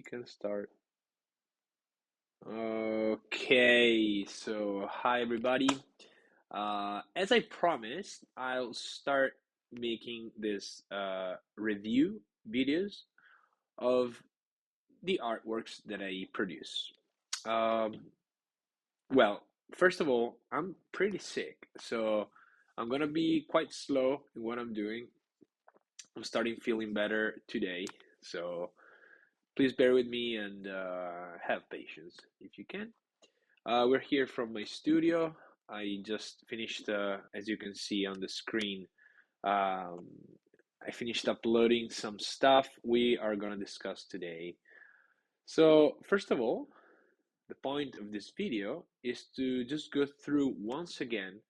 We can start. Okay, so hi everybody. As I promised, I'll start making this review videos of the artworks that I produce. Um, well, first of all, I'm pretty sick, so I'm gonna be quite slow in what I'm doing. I'm starting feeling better today, so please bear with me and have patience if you can. We're here from my studio. I just finished, as you can see on the screen, um, I finished uploading some stuff we are going to discuss today. So, first of all, the point of this video is to just go through once again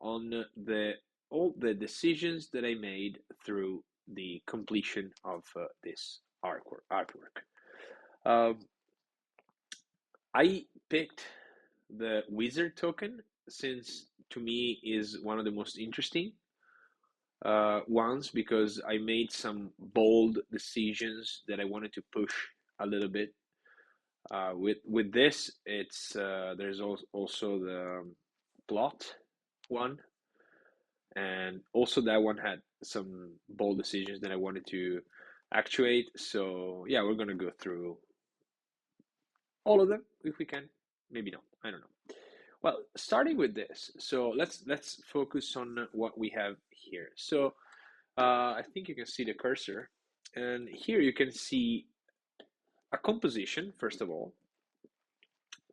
on the all the decisions that I made through the completion of this artwork. Um, I picked the wizard token since to me is one of the most interesting ones because I made some bold decisions that I wanted to push a little bit. With this, it's there's also the plot one, and also that one had some bold decisions that I wanted to actuate. So yeah, we're gonna go through all of them if we can. Maybe not. I don't know. Well, starting with this, so let's focus on what we have here. So I think you can see the cursor, and here you can see a composition first of all,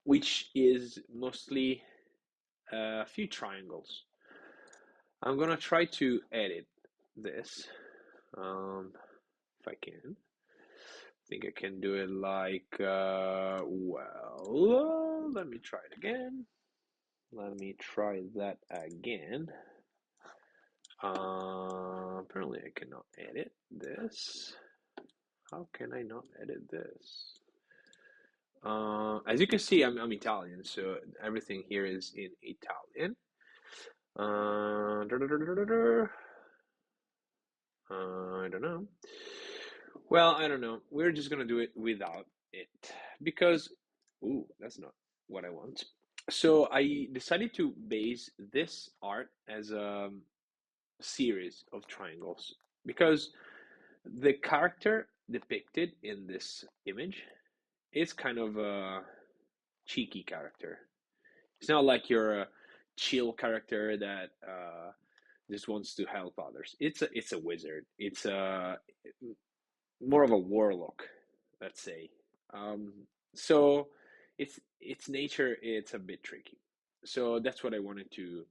which is mostly a few triangles. I'm gonna try to edit this if I can. I think I can do it like let me try it again. Let me try that again. Apparently I cannot edit this. How can I not edit this? As you can see, I'm Italian, so everything here is in Italian. I don't know. Well, I don't know. We're just gonna do it without it because, ooh, that's not what I want. So I decided to base this art as a series of triangles because the character depicted in this image is kind of a cheeky character. It's not like you're a chill character that just wants to help others. It's a wizard. It's a more of a warlock, let's say. So its nature it's a bit tricky. So that's what I wanted to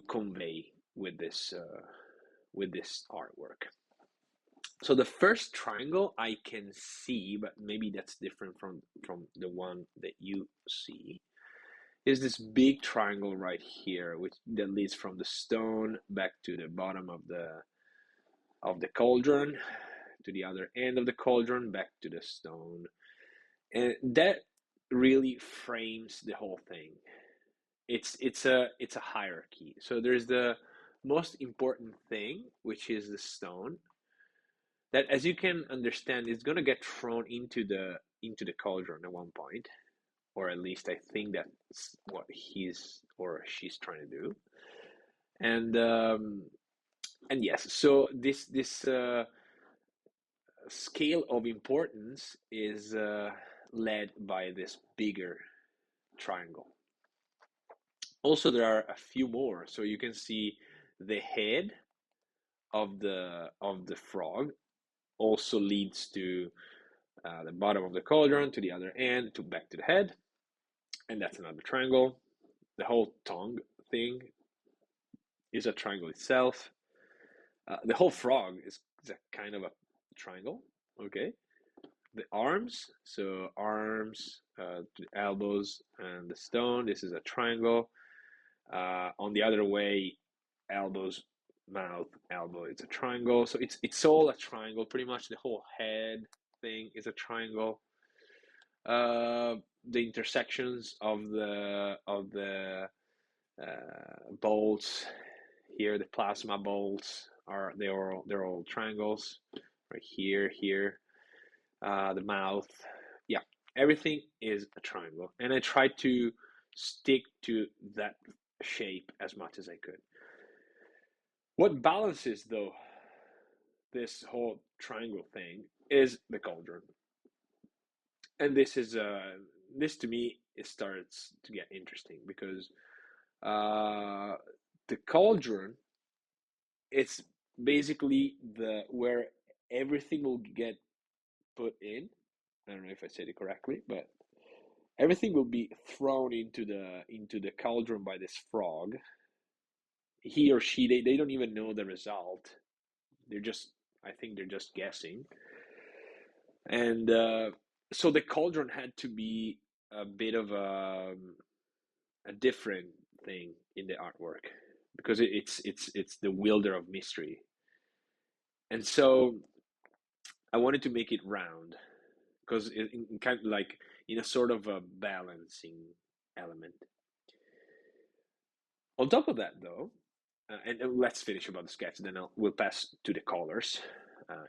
convey with this artwork. So the first triangle I can see, but maybe that's different from the one that you see, is this big triangle right here, which that leads from the stone back to the bottom of the cauldron, to the other end of the cauldron, back to the stone, and that really frames the whole thing. It's a hierarchy. So there's the most important thing, which is the stone, that as you can understand is going to get thrown into the cauldron at one point, or at least I think that's what he's or she's trying to do. And yes, so this scale of importance is led by this bigger triangle. Also there are a few more, so you can see the head of the frog also leads to the bottom of the cauldron, to the other end, to back to the head, and that's another triangle. The whole tongue thing is a triangle itself. The whole frog is a kind of a triangle. Okay, the arms, so arms to the elbows and the stone. This is a triangle. On the other way, elbows, mouth, elbow. It's a triangle. So it's all a triangle. Pretty much the whole head thing is a triangle. Uh, the intersections of the bolts here, the plasma bolts they're all triangles right here, here. the mouth. Yeah, everything is a triangle, and I try to stick to that shape as much as I could. What balances, though, this whole triangle thing is the cauldron, and this to me it starts to get interesting because uh, the cauldron, it's basically the where everything will get put in. I don't know if I said it correctly, but everything will be thrown into the cauldron by this frog. He or she, they don't even know the result. They're just, I think they're just guessing. And so the cauldron had to be a bit of a different thing in the artwork because it's the wielder of mystery. And so I wanted to make it round because in kind of like in a sort of a balancing element. On top of that, though, and let's finish about the sketch, then we'll pass to the colors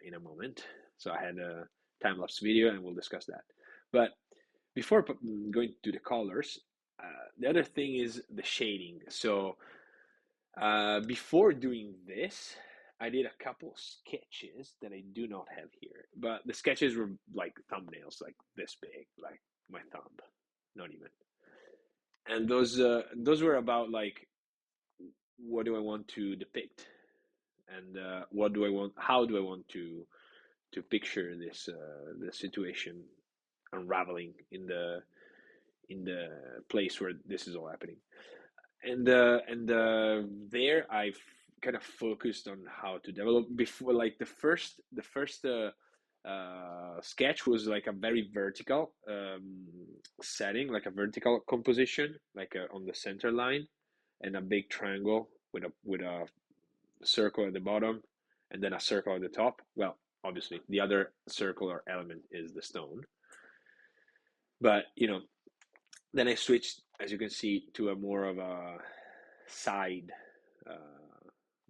in a moment. So I had a time lapse video, and we'll discuss that. But before going to the colors, the other thing is the shading. So before doing this, I did a couple sketches that I do not have here, but the sketches were like thumbnails, like this big, like my thumb, not even. And those were about like what do I want to depict, and what do I want, how do I want to picture this the situation unraveling in the place where this is all happening. And there I've kind of focused on how to develop before, like the first sketch was like a very vertical setting, like a vertical composition, like on the center line, and a big triangle with a circle at the bottom, and then a circle at the top. Well, obviously the other circle or element is the stone, but then I switched, as you can see, to a side,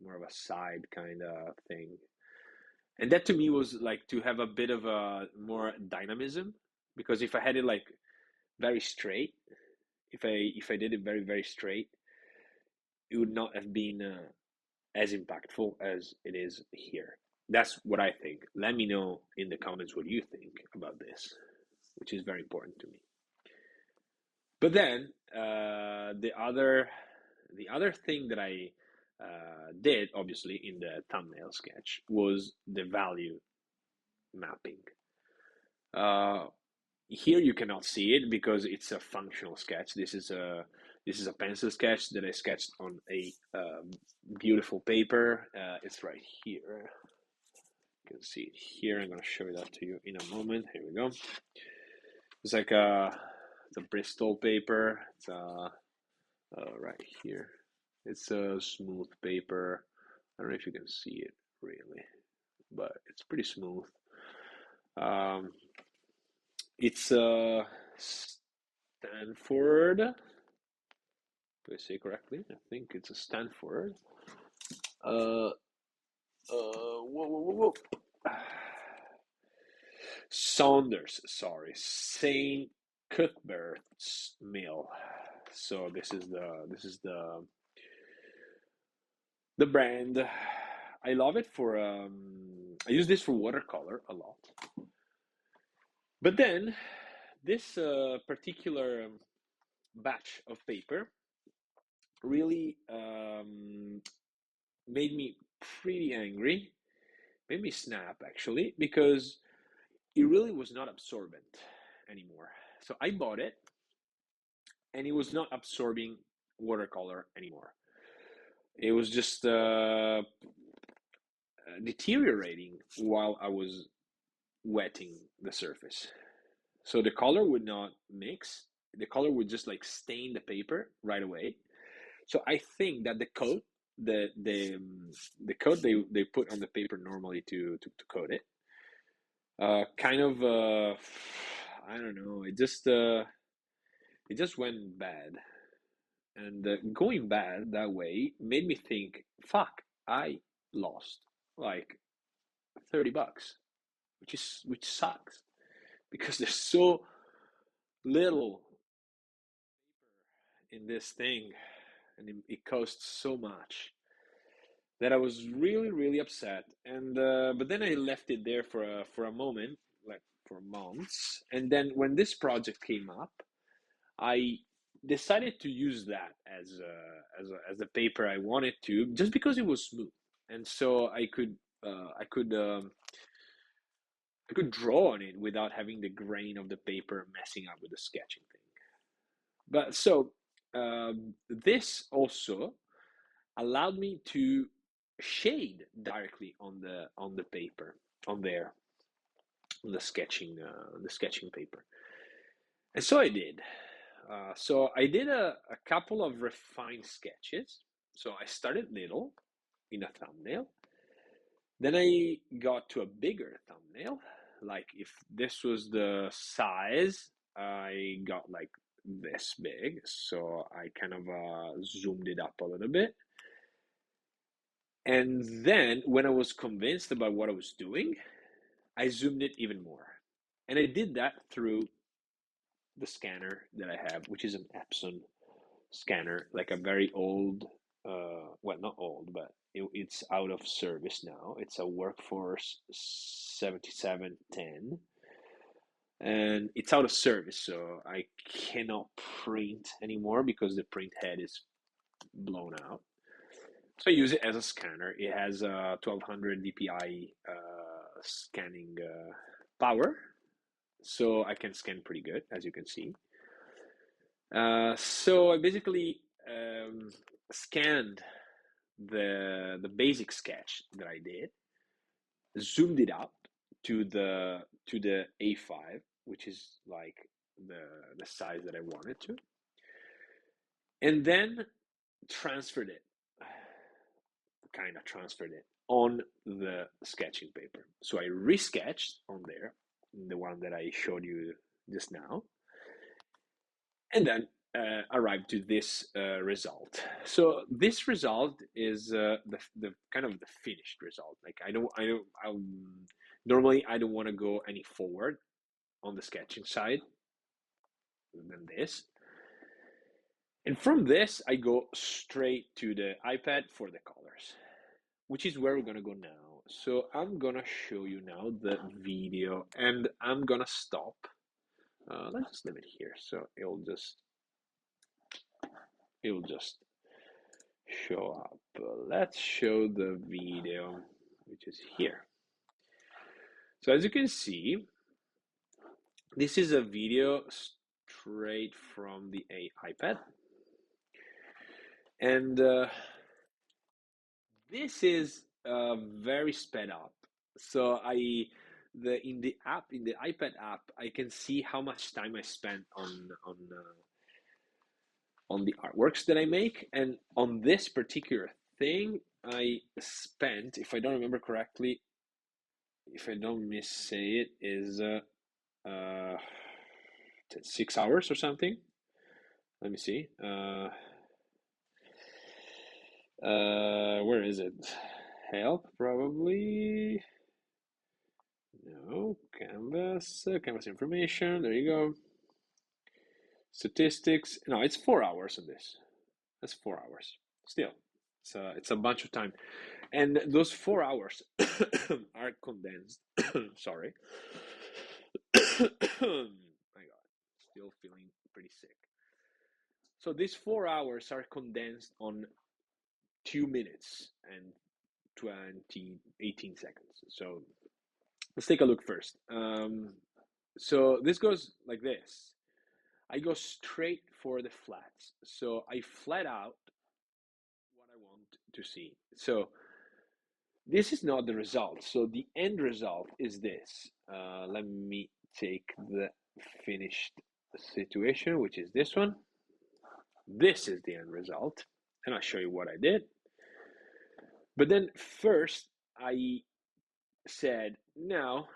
more of a side kind of thing. And that to me was like to have a bit of a more dynamism, because if I had it like very straight, if I did it very very straight, it would not have been as impactful as it is here. That's what I think. Let me know in the comments what you think about this, which is very important to me. But then the other thing that I did, obviously, in the thumbnail sketch was the value mapping. Uh, Here you cannot see it because it's a functional sketch. This is a pencil sketch that I sketched on a beautiful paper. It's right here. You can see it here. I'm going to show that to you in a moment. Here we go. It's like it's a Bristol paper. It's right here. It's a smooth paper. I don't know if you can see it really, but it's pretty smooth. Um, it's a Stanford. Do I say correctly? I think it's a Stanford. Whoa, whoa, whoa, whoa. Saunders, sorry, Saint Cuthbert's Mill. So this is the brand. I love it for I use this for watercolor a lot. But then this particular batch of paper really made me pretty angry, made me snap actually, because it really was not absorbent anymore. So I bought it and it was not absorbing watercolor anymore. It was just deteriorating while I was wetting the surface. So the color would not mix. The color would just like stain the paper right away. So I think that the coat they put on the paper normally to coat it, kind of I don't know. It just went bad, and going bad that way made me think, fuck, I lost like $30, which sucks. because there's so little in this thing, and it costs so much that I was really, really upset. And but then I left it there for a moment, like for months. And then when this project came up, I decided to use that as a paper I wanted to, just because it was smooth, and so I could draw on it without having the grain of the paper messing up with the sketching thing. But so this also allowed me to shade directly on the paper, on there, on the sketching paper. And so I did. So I did a couple of refined sketches. So I started little in a thumbnail. Then I got to a bigger thumbnail. Like if this was the size, I got like this big. So I kind of zoomed it up a little bit. And then when I was convinced about what I was doing, I zoomed it even more. And I did that through the scanner that I have, which is an Epson scanner, like a very old, well, not old, but it's out of service now. It's a Workforce 7710, and it's out of service, so I cannot print anymore because the print head is blown out. So I use it as a scanner. It has a 1200 dpi scanning power, so I can scan pretty good, as you can see. So I basically scanned the basic sketch that I did, zoomed it up to the A5, which is like the size that I wanted to, and then transferred it, kind of transferred it on the sketching paper. So I resketched on there, the one that I showed you just now, and then arrived to this result. So this result is the kind of the finished result. Like normally I don't want to go any forward on the sketching side than this. And from this, I go straight to the iPad for the colors, which is where we're gonna go now. So I'm gonna show you now the video, and I'm gonna stop. Let's just leave it here, so it'll just show up. Let's show the video, which is here. So as you can see, this is a video straight from the iPad, and this is very sped up. So in the app, in the iPad app, I can see how much time I spent on the artworks that I make, and on this particular thing, I spent, if I don't remember correctly, if I don't missay it, is uh, 6 hours or something. Let me see. Where is it? Help, probably. No, Canvas, Canvas information. There you go. Statistics. No, it's 4 hours of this. That's 4 hours. Still, it's a bunch of time, and those 4 hours are condensed. Sorry. My God, still feeling pretty sick. So these 4 hours are condensed on 2 minutes and 18 seconds. So let's take a look first. So this goes like this. I go straight for the flats. So I flat out what I want to see. So this is not the result. So the end result is this. Let me take the finished situation, which is this one. This is the end result. And I'll show you what I did. But then first, I said, now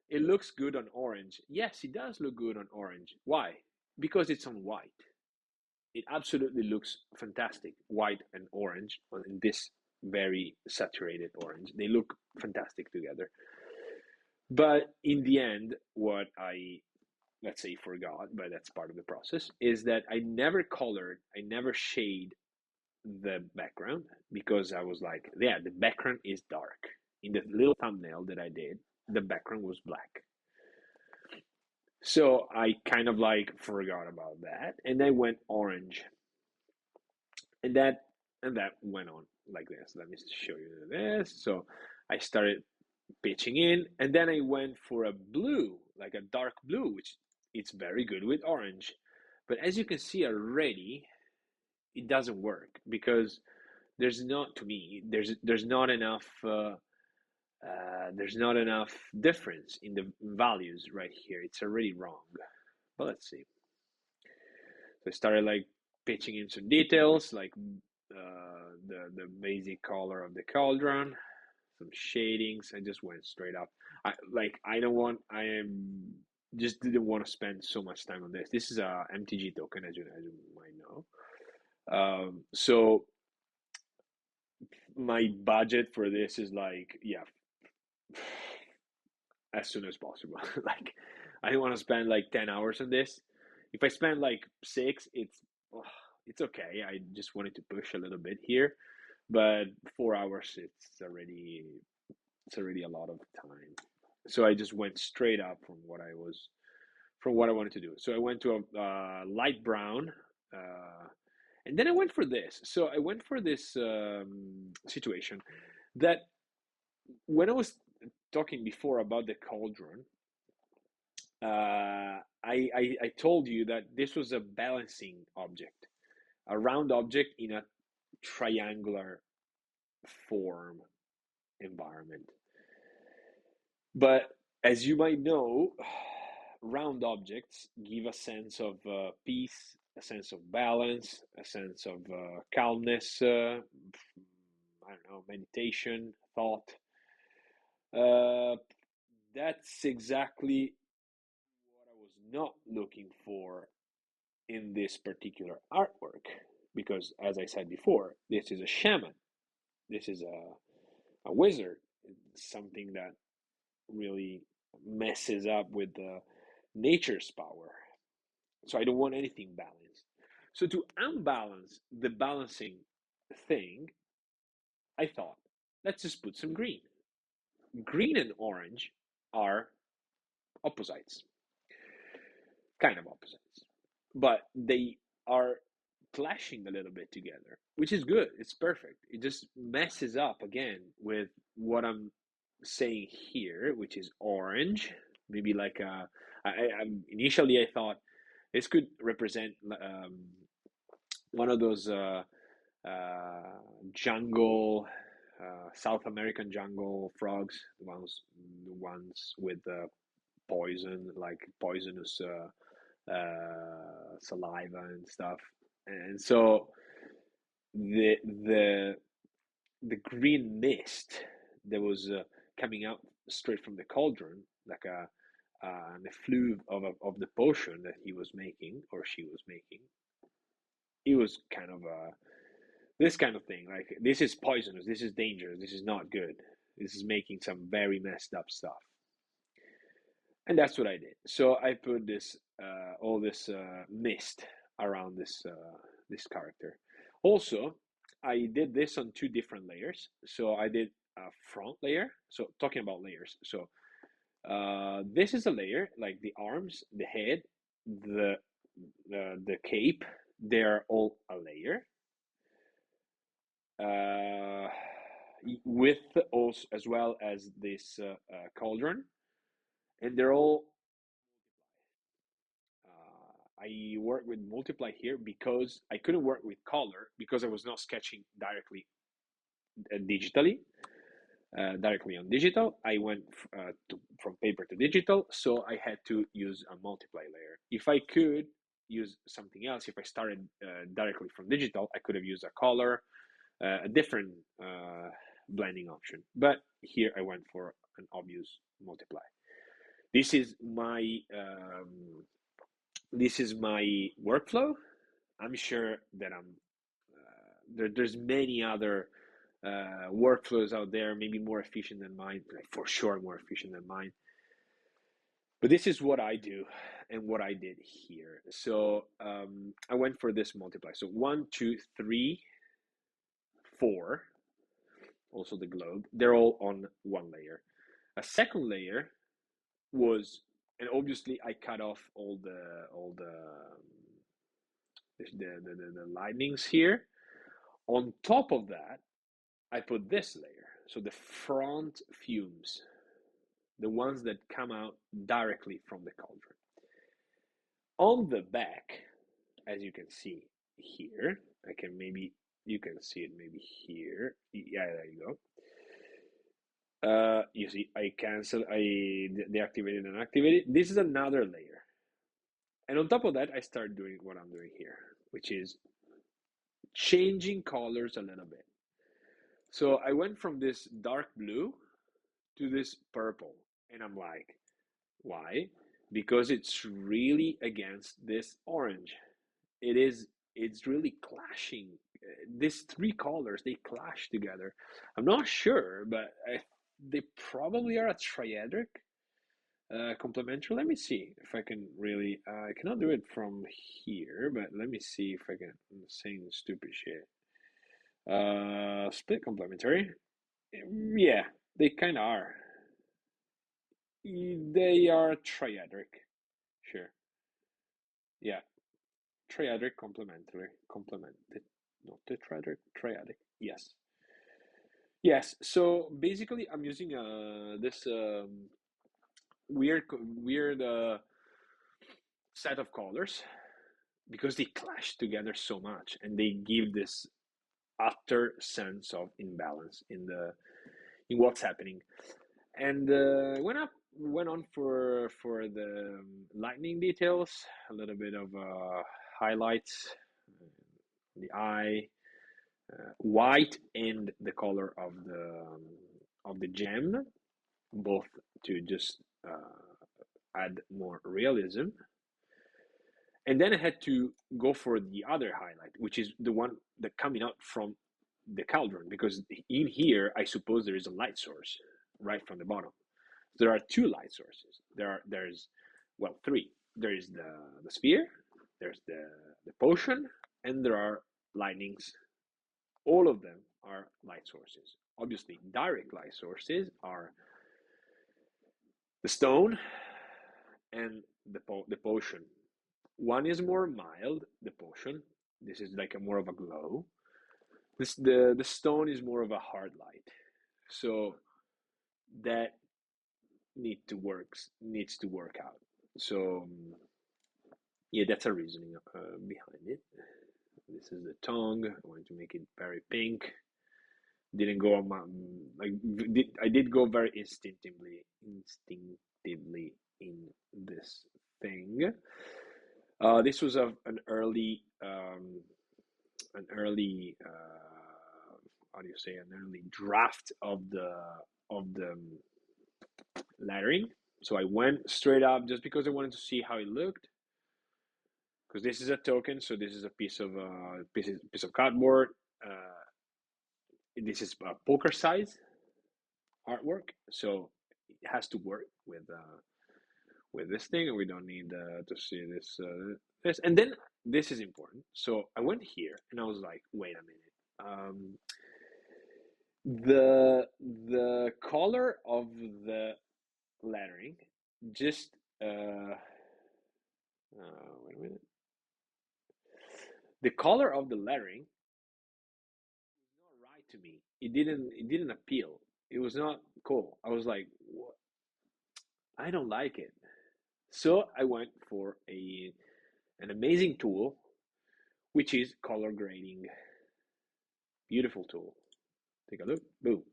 it looks good on orange. Yes, it does look good on orange. Why? Because it's on white. It absolutely looks fantastic, white and orange, in this very saturated orange. They look fantastic together. But in the end, what I let's say forgot, but that's part of the process, is that I never shade the background, because I was like, yeah, the background is dark. In the little thumbnail that I did, the background was black. So I kind of like forgot about that, and I went orange, and that went on like this. Let me show you this. So I started pitching in, and then I went for a blue, like a dark blue, which it's very good with orange. But as you can see already, it doesn't work, because there's not, to me, there's not enough there's not enough difference in the values right here. It's already wrong. But let's see. So I started like pitching in some details, like the basic color of the cauldron, some shadings. I just went straight up. I don't want. I am just didn't want to spend so much time on this. This is a MTG token, as you might know. So my budget for this is like, yeah, as soon as possible. Like, I don't want to spend like 10 hours on this. If I spend like six, oh, it's okay. I just wanted to push a little bit here, but 4 hours, it's already a lot of time. So I just went straight up from what I wanted to do. So I went to a light brown, uh, and then I went for this. So I went for this situation that, when I was talking before about the cauldron, I told you that this was a balancing object, a round object in a triangular form environment. But as you might know, round objects give a sense of peace, a sense of balance, a sense of calmness, I don't know, meditation, thought. Uh, that's exactly what I was not looking for in this particular artwork, because, as I said before, this is a shaman, this is a wizard, something that really messes up with the nature's power. So I don't want anything balanced. So to unbalance the balancing thing, I thought, let's just put some green. Green and orange are opposites, kind of opposites, but they are clashing a little bit together, which is good. It's perfect. It just messes up again with what I'm saying here, which is orange. Maybe like initially I thought this could represent one of those uh, jungle, South American jungle frogs, the ones with poison, like poisonous saliva and stuff. And so the the the green mist that was coming out straight from the cauldron, like an effluve of the potion that he was making, or she was making. It was kind of this kind of thing. Like, this is poisonous. This is dangerous. This is not good. This is making some very messed up stuff. And that's what I did. So I put this all this mist around this character. Also, I did this on two different layers. So I did a front layer. So talking about layers. So this is a layer, like the arms, the head, the the cape. They're all a layer. Uh, with also, as well as this cauldron, and they're all I work with multiply here because I couldn't work with color, because I was not sketching directly digitally, directly on digital. I went from paper to digital, so I had to use a multiply layer. If I could use something else, if I started directly from digital, I could have used a color, a different blending option. But here I went for an obvious multiply. This is my workflow. I'm sure that there's many other workflows out there, maybe more efficient than mine, like for sure more efficient than mine. But this is what I do and what I did here. So I went for this multiply. So one, two, three, four, also the globe, they're all on one layer. A second layer was, and obviously I cut off all the lightnings here. On top of that, I put this layer. So the front fumes, the ones that come out directly from the cauldron. On the back, as you can see here, you can see it maybe here. Yeah, there you go. You see, I deactivated and activated. This is another layer. And on top of that, I start doing what I'm doing here, which is changing colors a little bit. So I went from this dark blue to this purple, and I'm like, why? Because it's really against this orange. It's really clashing. These three colors, they clash together. I'm not sure, but they probably are a triadic complementary. Let me see if I can really. I cannot do it from here, but let me see if I can. I'm saying stupid shit. Split complementary. Yeah, they kind of are. They are triadic. Sure. Yeah, triadic complementary. Not tetradic. Triadic. Yes. Yes. So basically, I'm using this weird set of colors because they clash together so much and they give this utter sense of imbalance in what's happening. And went on for the lightning details, a little bit of highlights, the eye, white, and the color of the gem, both to just add more realism. And then I had to go for the other highlight, which is the one that coming out from the cauldron, because in here I suppose there is a light source right from the bottom. There are two light sources. There's well, three. There is the sphere, there's the potion, and there are lightnings. All of them are light sources. Obviously, direct light sources are the stone and the potion. One is more mild, the potion. This is like a more of a glow. The stone is more of a hard light. So that needs to work out. So yeah, that's a reasoning behind it. This is the tongue. I wanted to make it very pink. Didn't go on my like I did go very instinctively in this thing. This was an early how do you say, an early draft of the lettering. So I went straight up just because I wanted to see how it looked. Because this is a token, so this is a piece of cardboard. This is a poker size artwork, so it has to work with this thing, and we don't need to see this. And then this is important. So I went here, and I was like, wait a minute. The color of the lettering just wait a minute. The color of the lettering was not right to me. It didn't appeal. It was not cool. I was like, what? I don't like it. So I went for an amazing tool, which is color grading. Beautiful tool. Take a look. Boom.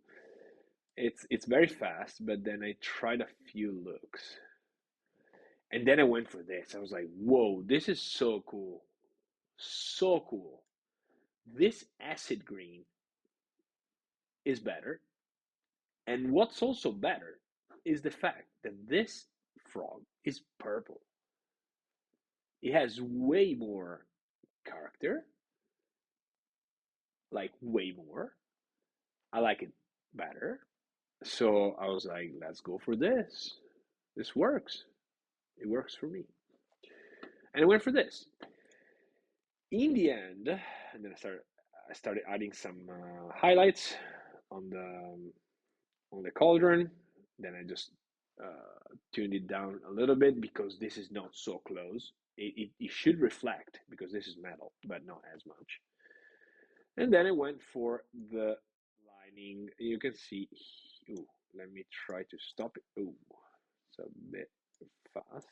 It's very fast, but then I tried a few looks. And then I went for this. I was like, whoa, this is so cool. So cool. This acid green is better. And what's also better is the fact that this frog is purple. It has way more character, like way more. I like it better. So I was like, let's go for this. This works. It works for me. And I went for this. In the end, and then I started adding some highlights on the cauldron. Then I just tuned it down a little bit because this is not so close. It should reflect because this is metal, but not as much. And then I went for the lining. You can see, ooh, let me try to stop it. Ooh, it's a bit fast.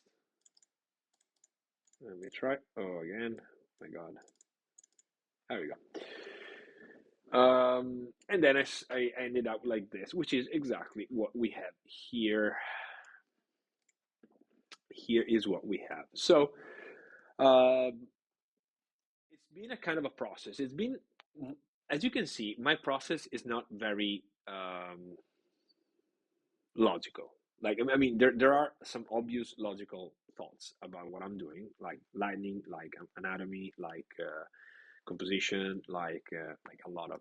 Let me try. Oh, again. My God. There we go. And then I ended up like this, which is exactly what we have here. Here is what we have. So it's been a kind of a process. It's been, as you can see, my process is not very logical. Like, I mean, there are some obvious logical thoughts about what I'm doing, like lighting, like anatomy, like composition, like a lot of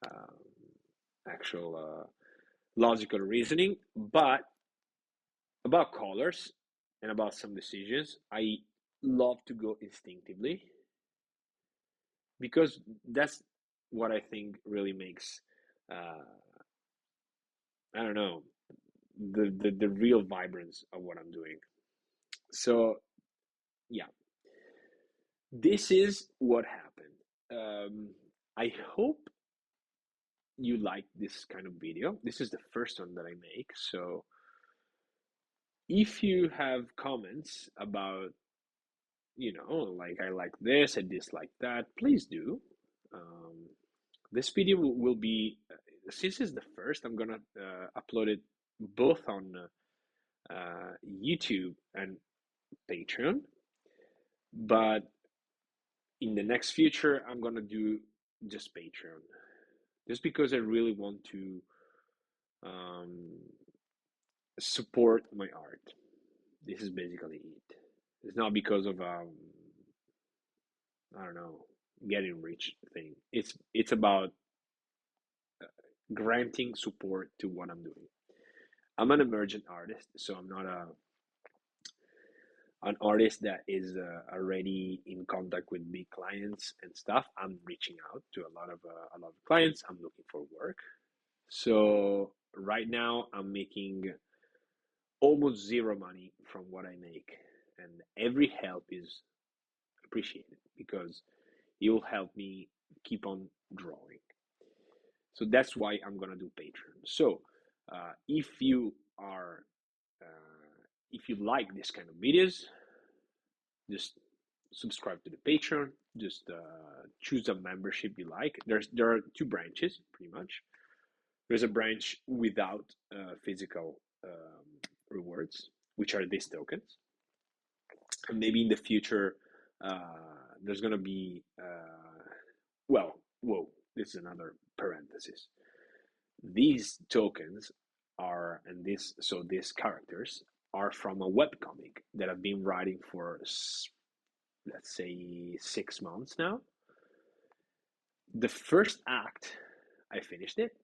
um, actual logical reasoning. But about colors and about some decisions, I love to go instinctively because that's what I think really makes uh, I don't know the real vibrance of what I'm doing. So yeah, this is what happened. I hope you like this kind of video. This is the first one that I make. So if you have comments about, like I like this, I dislike that, please do. Um, this video will be, since it's the first, I'm gonna upload it both on YouTube and Patreon. But in the next future, I'm gonna do just Patreon, just because I really want to um, support my art. This is basically it. It's not because of I don't know, getting rich thing. It's about granting support to what I'm doing. I'm an emergent artist, so I'm not an artist that is already in contact with big clients and stuff. I'm reaching out to a lot of clients. I'm looking for work. So right now I'm making almost zero money from what I make, and every help is appreciated because it will help me keep on drawing. So that's why I'm gonna do Patreon. So if you are if you like this kind of videos, just subscribe to the Patreon. Just choose a membership you like. There are two branches pretty much. There's a branch without physical rewards, which are these tokens. And maybe in the future, there's gonna be well, whoa, this is another parenthesis. These tokens are, and this, so these characters are from a webcomic that I've been writing for, let's say, 6 months now. The first act, I finished it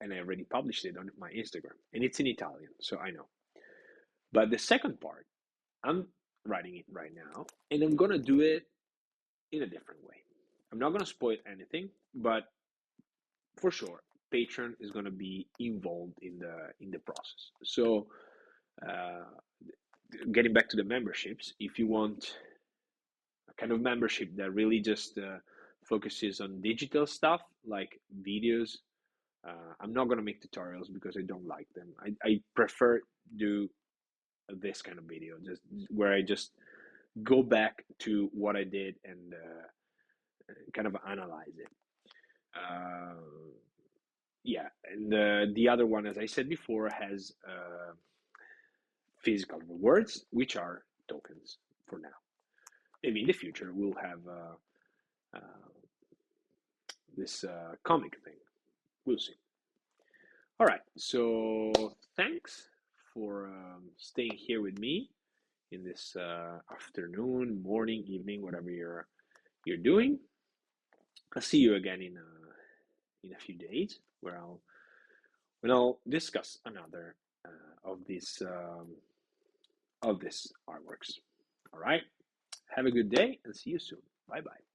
and I already published it on my Instagram, and it's in Italian, so I know. But the second part, I'm writing it right now, and I'm gonna do it in a different way. I'm not gonna spoil anything, but for sure, Patreon is gonna be involved in the process. So, uh, getting back to the memberships, if you want a kind of membership that really just focuses on digital stuff like videos, I'm not gonna make tutorials because I don't like them. I prefer do this kind of video, just where I just go back to what I did and kind of analyze it. Uh, yeah, and the other one, as I said before, has physical rewards, which are tokens for now. Maybe in the future we'll have uh, this comic thing. We'll see. All right, so thanks for staying here with me in this afternoon, morning, evening, whatever you're doing. I'll see you again in a few days, where I'll discuss another of these of these artworks. All right. Have a good day and see you soon. Bye bye.